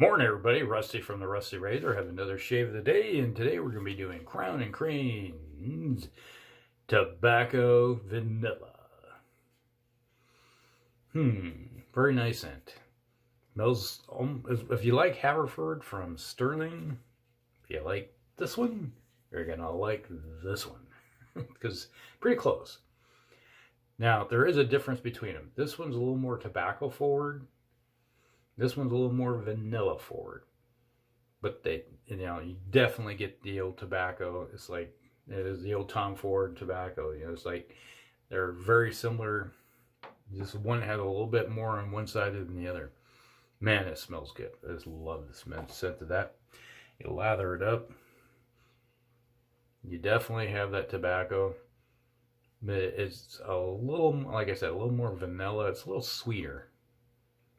Morning, everybody. Rusty from the Rusty Razor. Have another shave of the day, and today we're going to be doing Crowne and Crane's Tobacco Vanilla. Very nice scent. Smells. If you like Haverford from Stirling, if you like this one, you're gonna like this one because pretty close. Now there is a difference between them. This one's a little more tobacco forward. This one's a little more vanilla forward, but you definitely get the old tobacco. It's like it is the old Tom Ford tobacco. It's like they're very similar. Just one has a little bit more on one side than the other. Man, it smells good. I just love the scent of that. You lather it up. You definitely have that tobacco, but it's a little, like I said, a little more vanilla. It's a little sweeter.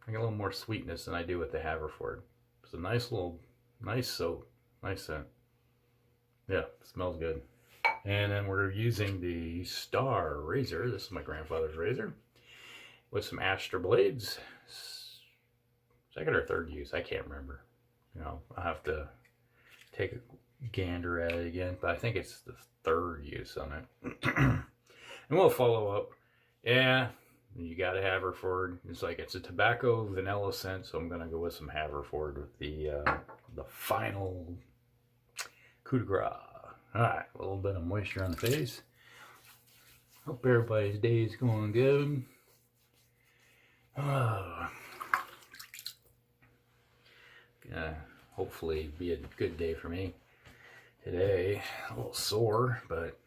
I get a little more sweetness than I do with the Haverford. It's a nice soap, nice scent. Yeah, smells good. And then we're using the Star razor. This is my grandfather's razor with some Astra blades. Second or third use, I can't remember. I'll have to take a gander at it again, but I think it's the third use on it. And we'll follow up. Yeah. You got to Haverford. It's a tobacco vanilla scent, so I'm gonna go with some Haverford with the final coup de grace. All right, a little bit of moisture on the face. Hope everybody's day is going good. Hopefully be a good day for me today. A little sore, but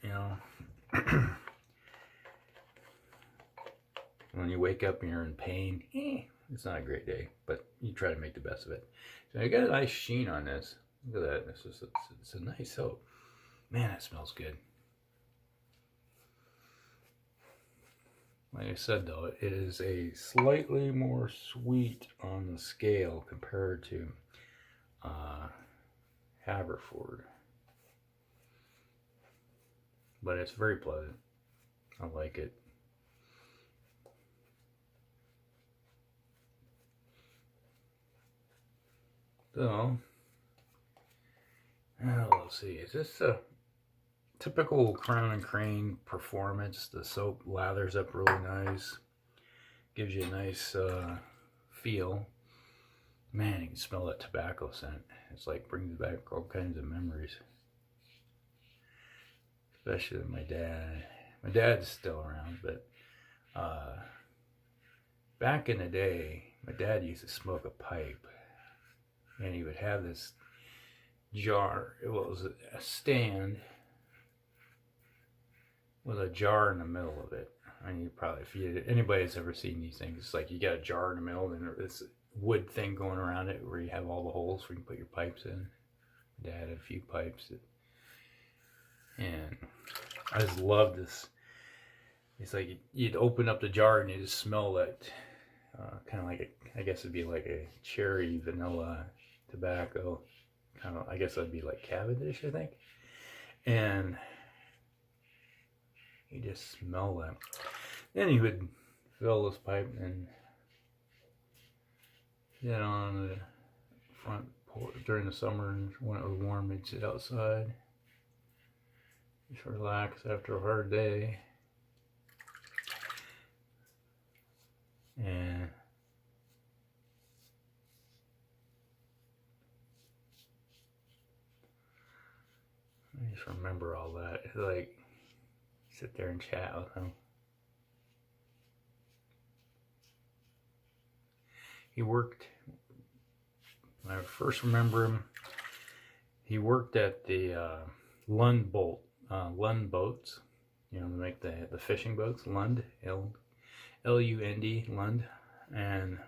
when you wake up and you're in pain, it's not a great day, but you try to make the best of it. So I got a nice sheen on this. Look at that. It's a nice soap. Man, it smells good. Like I said, though, it is a slightly more sweet on the scale compared to Haverford. But it's very pleasant. I like it. So, let's see. Is this a typical Crowne and Crane performance? The soap lathers up really nice. Gives you a nice feel. Man, you can smell that tobacco scent. It's like brings back all kinds of memories. Especially with my dad. My dad's still around, but back in the day, my dad used to smoke a pipe. And he would have this jar. It was a stand with a jar in the middle of it. I mean, if anybody's ever seen these things, it's like you got a jar in the middle and this wood thing going around it where you have all the holes where you can put your pipes in. Dad had a few pipes. And I just love this. It's like you'd open up the jar and you just smell that kind of like I guess it'd be like a cherry vanilla tobacco. I guess that'd be like Cavendish, I think. And you just smell that. Then he would fill this pipe and get on the front porch during the summer, and when it was warm, he'd sit outside, just relax after a hard day. And I just remember all that. Like, sit there and chat with him. He worked, when I first remember him, he worked at the Lund boats, to make the fishing boats, Lund, L-U-N-D, Lund. And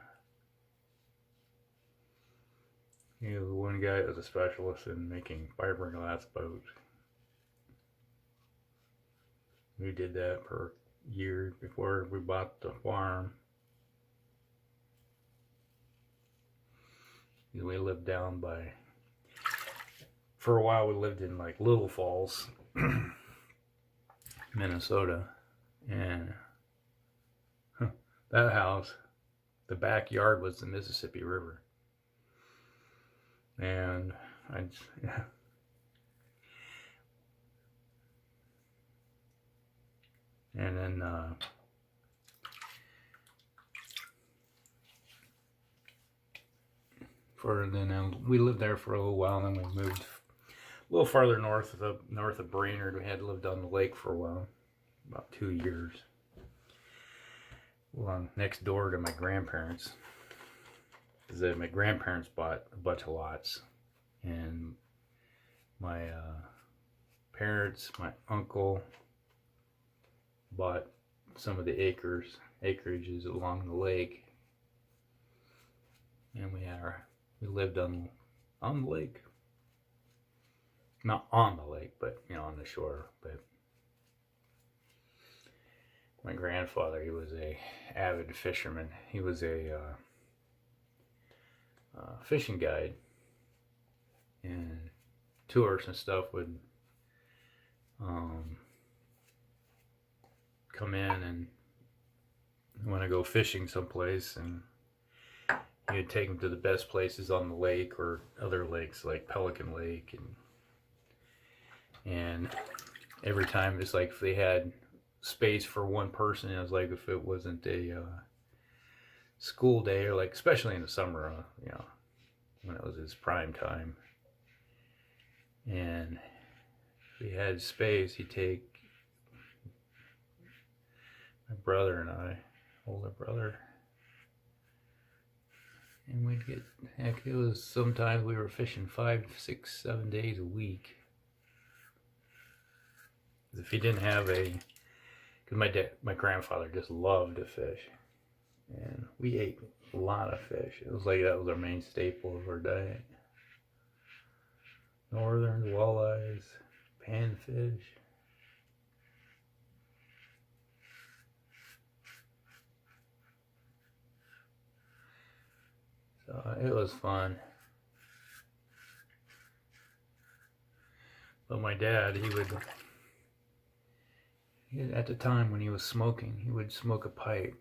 he was the one guy that was a specialist in making fiberglass boats. We did that for years before we bought the farm. We lived down by, for a while we lived in like Little Falls, Minnesota. And that house, the backyard was the Mississippi River. And yeah. And then we lived there for a little while, and then we moved a little farther north of Brainerd. We had lived on the lake for a while, about 2 years. Well, next door to my grandparents, because my grandparents bought a bunch of lots, and my parents, my uncle, bought some of the acreages along the lake, and we lived on the lake, not on the lake, but on the shore. But my grandfather, he was a avid fisherman. He was a fishing guide, and tourists and stuff would come in and want to go fishing someplace, and he'd take them to the best places on the lake or other lakes like Pelican Lake, and every time it's like if they had space for one person, it was like if it wasn't a school day, or like especially in the summer, when it was his prime time, and if he had space, he'd take my brother and I, older brother, and we'd get, heck, it was sometimes we were fishing 5, 6, 7 days a week. If he didn't have because my grandfather just loved to fish, and we ate a lot of fish. It was like that was our main staple of our diet. Northern walleyes, panfish. So it was fun. But my dad, at the time when he was smoking, he would smoke a pipe.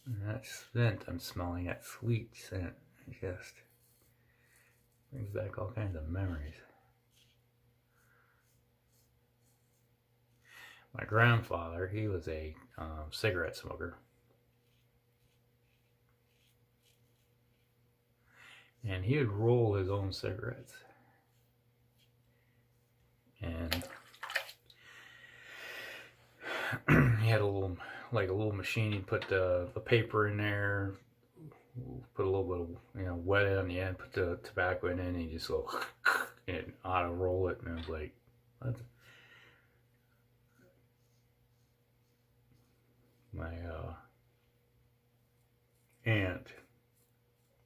And that scent, I'm smelling that sweet scent. It just brings back all kinds of memories. My grandfather, he was a cigarette smoker. And he would roll his own cigarettes. And he had a little machine. He'd put the paper in there, put a little bit of wet it on the end, put the tobacco in it, and he just go and auto roll it. And it was like, what? My aunt,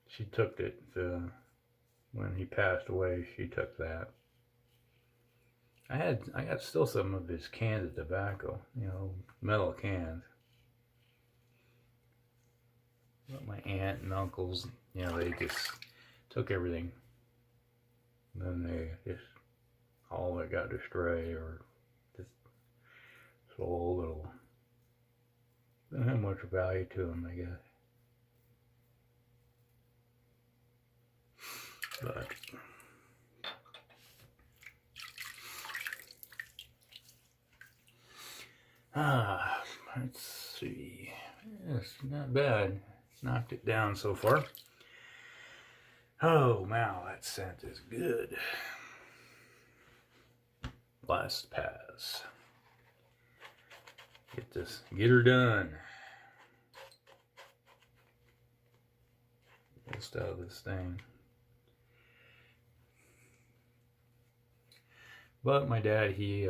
she took it when he passed away. She took that. I got still some of his cans of tobacco, metal cans. But my aunt and uncles, they just took everything. And then they just, all of it got destroyed or just sold. Or didn't have much value to them, I guess. But let's see. It's not bad. Knocked it down so far. Oh, wow, that scent is good. Last pass. Get her done. Just out of this thing. But my dad, he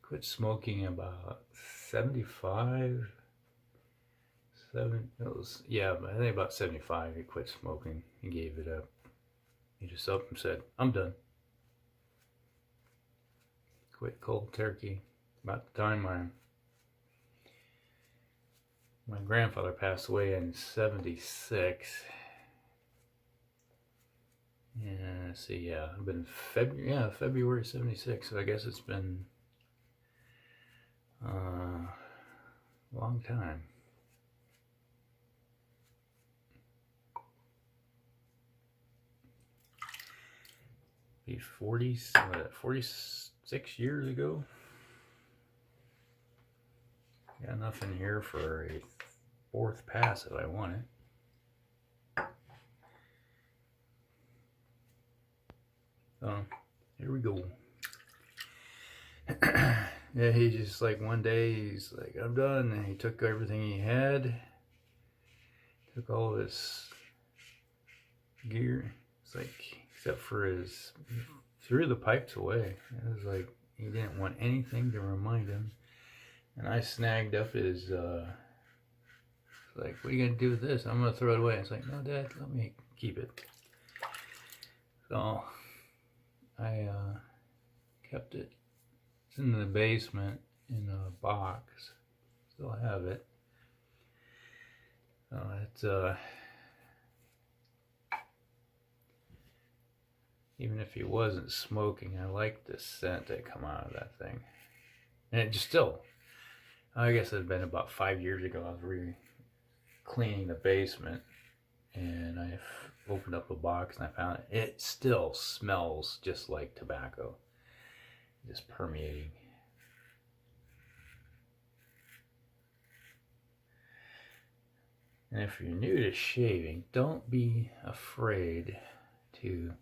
quit smoking about 75. I think about 75 he quit smoking. He gave it up. He just up and said, I'm done. Quit cold turkey. About the time my grandfather passed away in 76. Yeah, let's see, I've been February 76, so I guess it's been a long time. 46 years ago. Got enough in here for a 4th pass if I want it. So here we go. Yeah, he just like one day he's like, I'm done, and he took everything he had, took all this gear. It's like, except for his, threw the pipes away. It was like he didn't want anything to remind him. And I snagged up his like, what are you gonna do with this? I'm gonna throw it away. It's like, no, Dad, let me keep it. So I kept it. It's in the basement in a box. Still have it. It's even if he wasn't smoking, I like the scent that come out of that thing. And it just still, I guess it had been about 5 years ago. I was cleaning the basement, and I opened up a box and I found it. It still smells just like tobacco, just permeating. And if you're new to shaving, don't be afraid to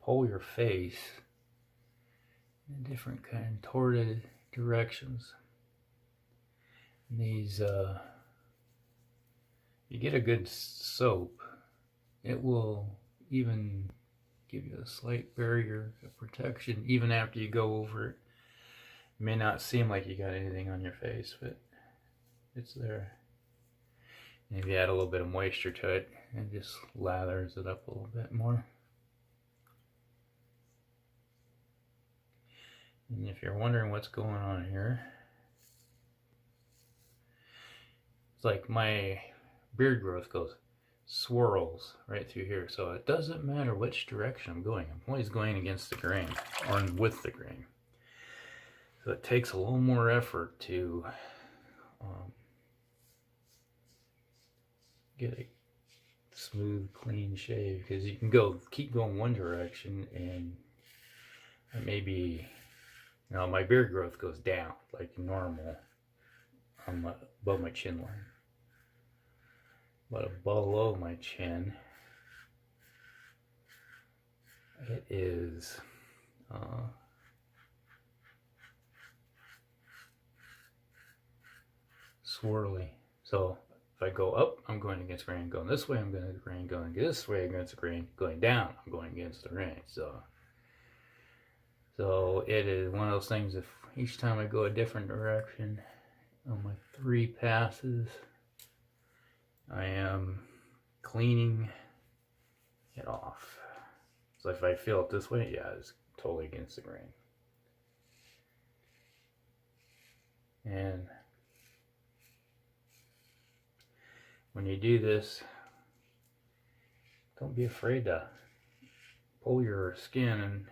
pull your face in different kind of contorted directions. And these, you get a good soap, it will even give you a slight barrier of protection even after you go over it. It may not seem like you got anything on your face, but it's there. And if you add a little bit of moisture to it, it just lathers it up a little bit more. And if you're wondering what's going on here, it's like my beard growth swirls right through here. So it doesn't matter which direction I'm going. I'm always going against the grain or with the grain. So it takes a little more effort to get a smooth, clean shave, because you can keep going one direction and maybe, you know, my beard growth goes down like normal above my chin line, but below my chin it is swirly. So if I go up, I'm going against the grain. Going this way, I'm going against the grain. Going this way, against the grain. Going down, I'm going against the grain. So it is one of those things. If each time I go a different direction on my 3 passes, I am cleaning it off. So if I feel it this way, yeah, it's totally against the grain. And when you do this, don't be afraid to pull your skin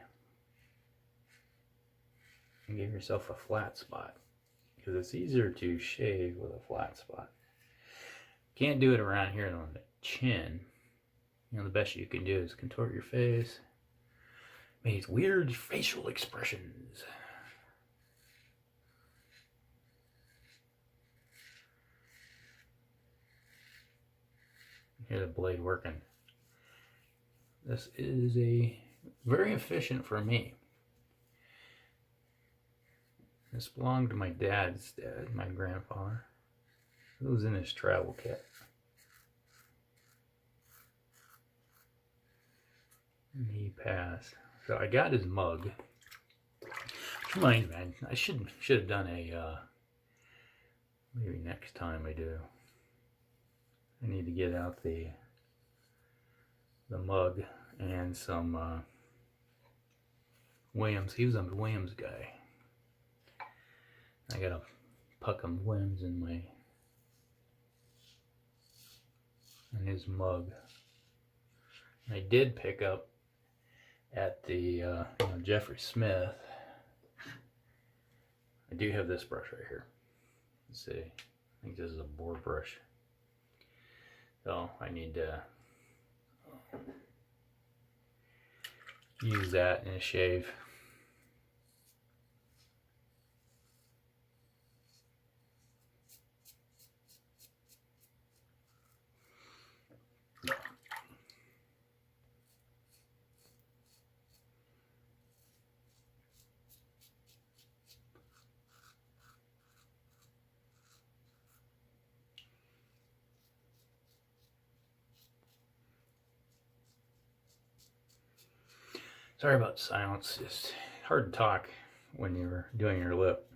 and give yourself a flat spot, because it's easier to shave with a flat spot. Can't do it around here on the chin. You know, the best you can do is contort your face, make these weird facial expressions. Hear the blade working. This is very efficient for me. This belonged to my dad's dad, my grandfather. It was in his travel kit. And he passed. So I got his mug. Mind, man, I should have done a maybe next time I do. I need to get out the mug and some Williams. He was a Williams guy. I got a Puckham Williams in his mug. I did pick up at the Jeffrey Smith. I do have this brush right here. Let's see. I think this is a boar brush. So I need to use that in a shave. Sorry about silence. It's hard to talk when you're doing your lip.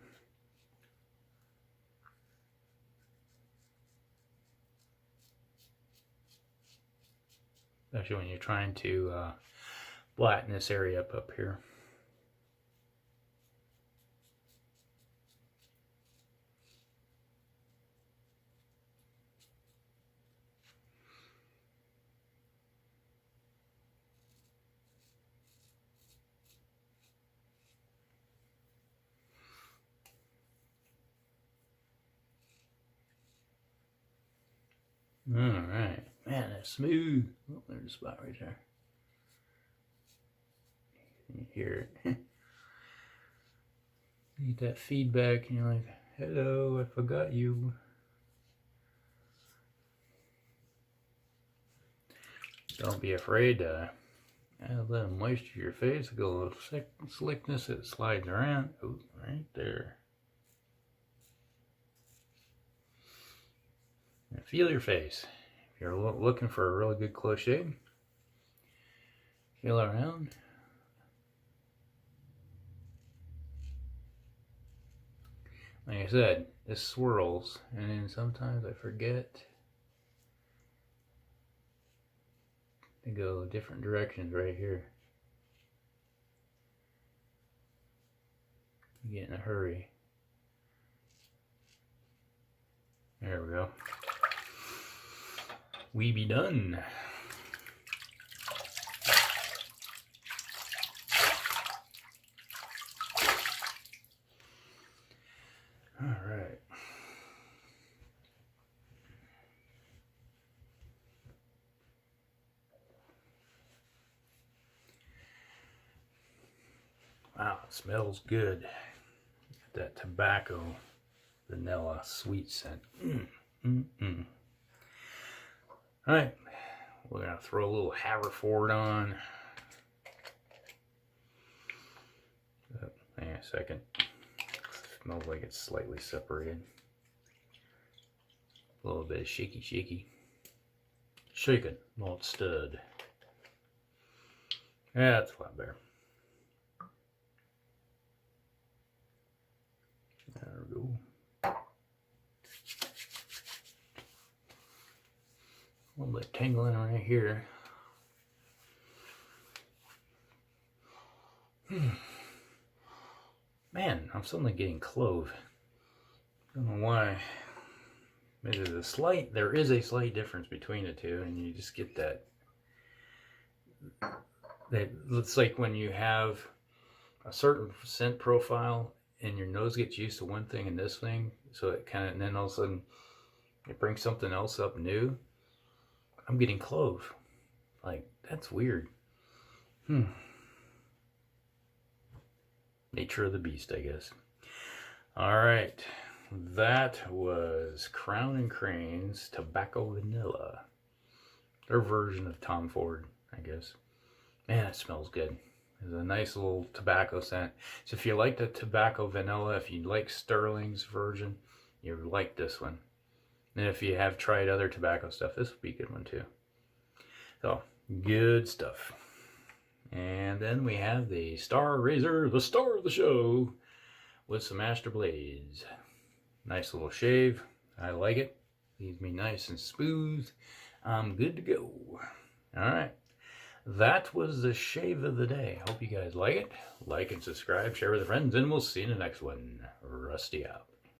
Especially when you're trying to flatten this area up here. Alright. Man, that's smooth. Oh, there's a spot right there. You hear it. You get that feedback and you're like, hello, I forgot you. Don't be afraid to add a little moisture to your face. Get a little slickness that slides around. Oh, right there. And feel your face. If you're looking for a really good close shave, feel around. Like I said, this swirls, and then sometimes I forget to go different directions right here. You get in a hurry. There we go. We be done. All right. Wow, it smells good. That tobacco vanilla sweet scent. All right, we're gonna throw a little Haverford on. Hang on a second. Smells like it's slightly separated. A little bit of shaky. Shaken, not stirred. Yeah, that's a lot better. There we go. A little bit tingling right here. Man, I'm suddenly getting clove. Don't know why. Maybe there is a slight difference between the two, and you just get that. It's like when you have a certain scent profile and your nose gets used to one thing and this thing, so it kind of, and then all of a sudden it brings something else up new. I'm getting clove. Like, that's weird. Nature of the beast, I guess. All right, that was Crowne and Crane's Tobacco Vanilla. Their version of Tom Ford, I guess. Man, it smells good. It's a nice little tobacco scent. So if you like the Tobacco Vanilla, if you like Stirling's version, you like this one. And if you have tried other tobacco stuff, this would be a good one too. So, good stuff. And then we have the Star Razor, the star of the show, with some Astra blades. Nice little shave. I like it. Leaves me nice and smooth. I'm good to go. Alright. That was the shave of the day. Hope you guys like it. Like and subscribe, share with your friends, and we'll see you in the next one. Rusty out.